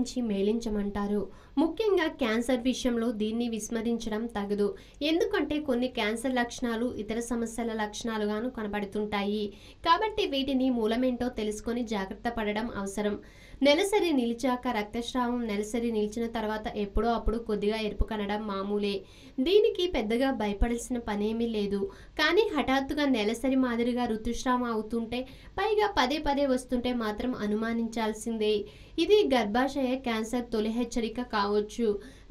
గమనించి మేలించమంటారు. ముఖ్యంగా క్యాన్సర్ విషయంలో దీన్ని విస్మరించడం తగదు. ఎందుకంటే కొన్ని క్యాన్సర్ లక్షణాలు ఇతర సమస్యల లక్షణాలుగాను కనబడుతుంటాయి. కాబట్టి వీటిని మూలమేంటో తెలుసుకొని జాగ్రత్త పడడం అవసరం. నెలసరి నిలిచాక రక్తస్రావం నెలసరి నిలిచిన తర్వాత ఎప్పుడో అప్పుడు కొద్దిగా ఎరుపు కనడం మామూలే. దీనికి పెద్దగా భయపడాల్సిన పనేమీ లేదు. కానీ హఠాత్తుగా నెలసరి మాదిరిగా ఋతుస్రావం అవుతుంటే, పైగా పదే పదే వస్తుంటే మాత్రం అనుమానించాల్సిందే. ఇది గర్భాశయ క్యాన్సర్ తొలి హెచ్చరిక కావచ్చు.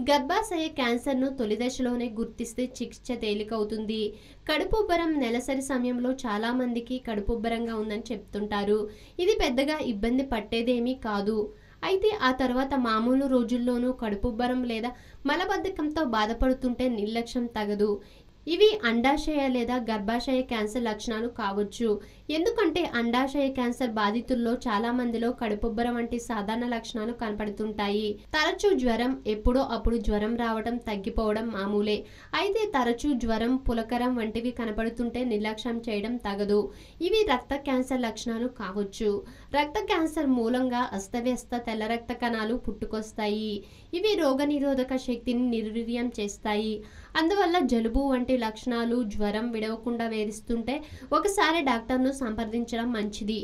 గర్భాశయ క్యాన్సర్ను తొలి దశలోనే గుర్తిస్తే చికిత్స తేలికవుతుంది. కడుపుబ్బరం నెలసరి సమయంలో చాలా మందికి కడుపుబ్బరంగా ఉందని చెప్తుంటారు. ఇది పెద్దగా ఇబ్బంది పట్టేదేమీ కాదు. అయితే ఆ తర్వాత మామూలు రోజుల్లోనూ కడుపుబ్బరం లేదా మలబద్ధకంతో బాధపడుతుంటే నిర్లక్ష్యం తగదు. ఇవి అండాశయ లేదా గర్భాశయ క్యాన్సర్ లక్షణాలు కావచ్చు. ఎందుకంటే అండాశయ క్యాన్సర్ బాధితుల్లో చాలా మందిలో కడుపుబ్బరం వంటి సాధారణ లక్షణాలు కనపడుతుంటాయి. తరచూ జ్వరం, ఎప్పుడో అప్పుడు జ్వరం రావడం తగ్గిపోవడం మామూలే. అయితే తరచూ జ్వరం, పులకరం వంటివి కనపడుతుంటే నిర్లక్ష్యం చేయడం తగదు. ఇవి రక్త క్యాన్సర్ లక్షణాలు కావచ్చు. రక్త క్యాన్సర్ మూలంగా అస్తవ్యస్త తెల్ల రక్త కణాలు పుట్టుకొస్తాయి. ఇవి రోగనిరోధక శక్తిని నిర్వీర్యం చేస్తాయి. అందువల్ల జలుబు వంటి లక్షణాలు, జ్వరం విడవకుండా వేధిస్తుంటే ఒకసారి డాక్టర్ను సంప్రదించడం మంచిది.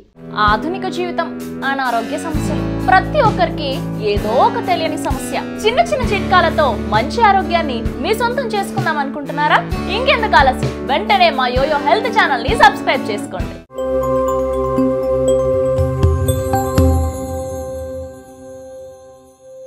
ఆధునిక జీవితం, అనారోగ్య సమస్యలు ప్రతి ఒక్కరికి ఏదో ఒక తెలియని సమస్య. చిన్న చిన్న చిట్కాలతో మంచి ఆరోగ్యాన్ని మీ సొంతం చేసుకుందాం అనుకుంటున్నారా? ఇంకెందుకు ఆలస్యం, వెంటనే మా యోయో హెల్త్ ఛానల్ ని సబ్స్క్రైబ్ చేసుకోండి.